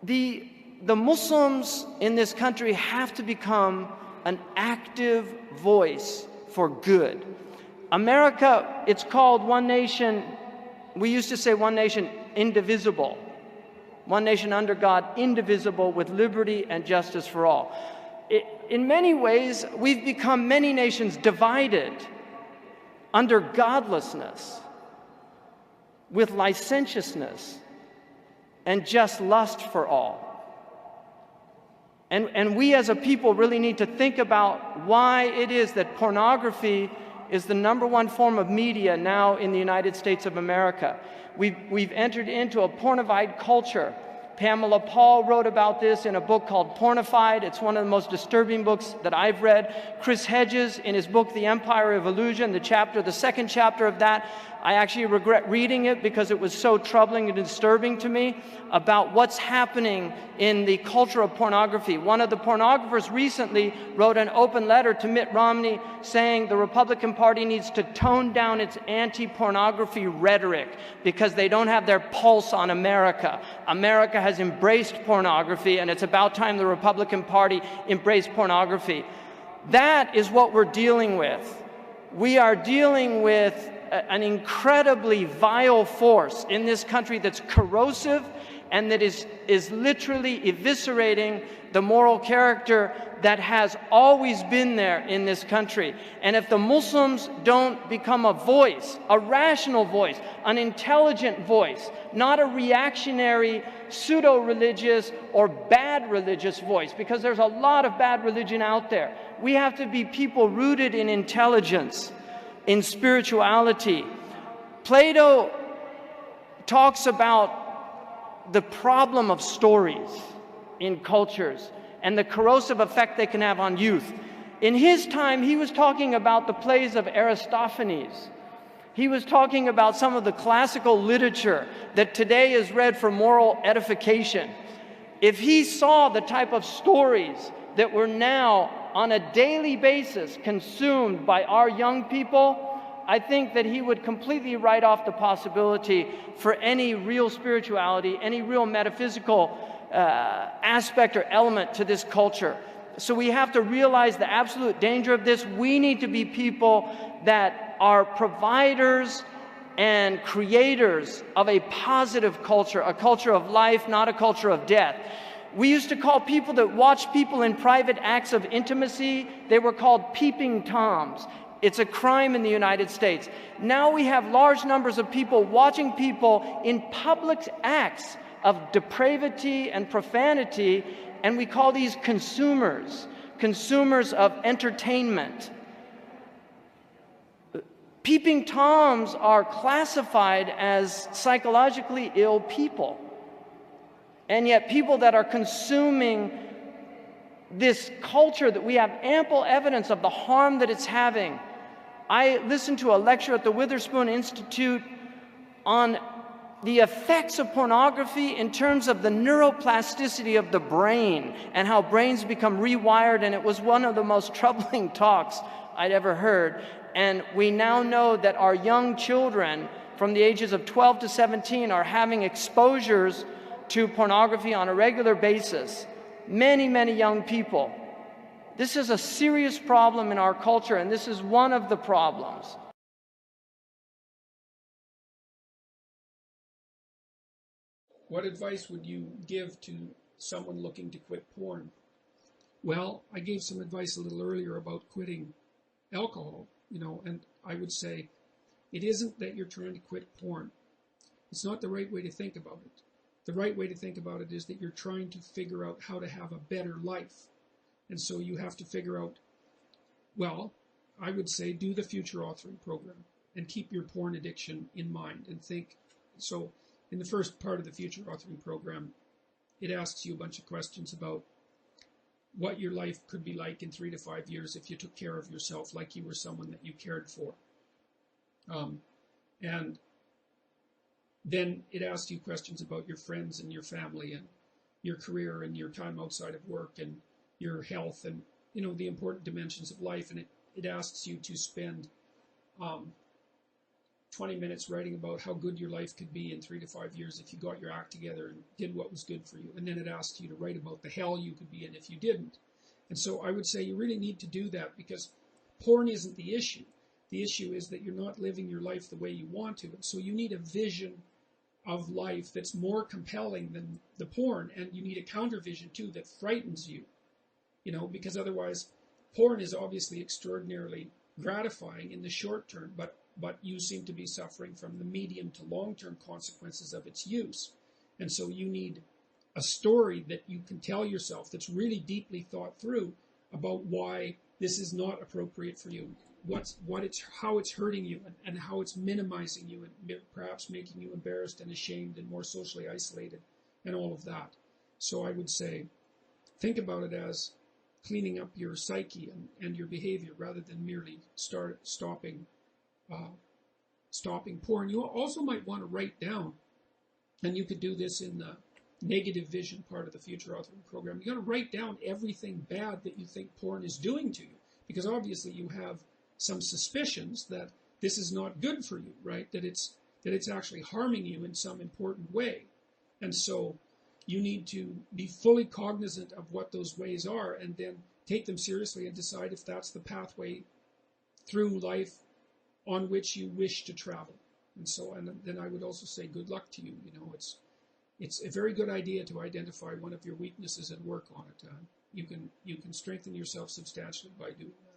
The Muslims in this country have to become an active voice for good. America, it's called one nation. We used to say one nation indivisible. One nation under God, indivisible, with liberty and justice for all. In many ways, we've become many nations divided under godlessness, with licentiousness, and just lust for all. And we as a people really need to think about why it is that pornography is the #1 form of media now in the United States of America. We've entered into a pornified culture. Pamela Paul wrote about this in a book called Pornified. It's one of the most disturbing books that I've read. Chris Hedges, in his book, The Empire of Illusion, the second chapter of that, I actually regret reading it because it was so troubling and disturbing to me about what's happening in the culture of pornography. One of the pornographers recently wrote an open letter to Mitt Romney saying the Republican Party needs to tone down its anti-pornography rhetoric because they don't have their pulse on America. America has embraced pornography, and it's about time the Republican Party embraced pornography. That is what we're dealing with. We are dealing with an incredibly vile force in this country that's corrosive and that is literally eviscerating the moral character that has always been there in this country. And if the Muslims don't become a voice, a rational voice, an intelligent voice, not a reactionary, pseudo-religious or bad religious voice, because there's a lot of bad religion out there. We have to be people rooted in intelligence, in spirituality. Plato talks about the problem of stories in cultures and the corrosive effect they can have on youth. In his time, he was talking about the plays of Aristophanes. He was talking about some of the classical literature that today is read for moral edification. If he saw the type of stories that were now on a daily basis consumed by our young people, I think that he would completely write off the possibility for any real spirituality, any real metaphysical aspect or element to this culture. So we have to realize the absolute danger of this. We need to be people that are providers and creators of a positive culture, a culture of life, not a culture of death. We used to call people that watch people in private acts of intimacy, they were called peeping toms. It's a crime in the United States. Now we have large numbers of people watching people in public acts of depravity and profanity, and we call these consumers of entertainment. Peeping toms are classified as psychologically ill people. And yet people that are consuming this culture that we have ample evidence of the harm that it's having. I listened to a lecture at the Witherspoon Institute on the effects of pornography in terms of the neuroplasticity of the brain and how brains become rewired, and it was one of the most troubling talks I'd ever heard. And we now know that our young children from the ages of 12 to 17 are having exposures to pornography on a regular basis. Many, many young people. This is a serious problem in our culture, and this is one of the problems. What advice would you give to someone looking to quit porn? Well, I gave some advice a little earlier about quitting alcohol, and I would say it isn't that you're trying to quit porn. It's not the right way to think about it. The right way to think about it is that you're trying to figure out how to have a better life. And so you have to figure out, well, I would say do the future authoring program and keep your porn addiction in mind and think. So in the first part of the future authoring program, it asks you a bunch of questions about what your life could be like in 3 to 5 years if you took care of yourself like you were someone that you cared for. And then it asks you questions about your friends and your family and your career and your time outside of work and your health and, the important dimensions of life. And it asks you to spend 20 minutes writing about how good your life could be in 3 to 5 years if you got your act together and did what was good for you. And then it asks you to write about the hell you could be in if you didn't. And so I would say you really need to do that, because porn isn't the issue. The issue is that you're not living your life the way you want to. And so you need a vision of life that's more compelling than the porn. And you need a counter vision too that frightens you, because otherwise porn is obviously extraordinarily gratifying in the short term, but you seem to be suffering from the medium to long-term consequences of its use. And so you need a story that you can tell yourself that's really deeply thought through about why this is not appropriate for you, how it's hurting you, and how it's minimizing you, and perhaps making you embarrassed and ashamed and more socially isolated, and all of that. So I would say, think about it as cleaning up your psyche and your behavior, rather than merely stopping porn. You also might want to write down, and you could do this in the negative vision part of the future authoring program. You got to write down everything bad that you think porn is doing to you, because obviously you have some suspicions that this is not good for you, right? That it's actually harming you in some important way. And so you need to be fully cognizant of what those ways are, and then take them seriously and decide if that's the pathway through life on which you wish to travel. And so, and then I would also say good luck to you. It's a very good idea to identify one of your weaknesses and work on it. You can strengthen yourself substantially by doing that.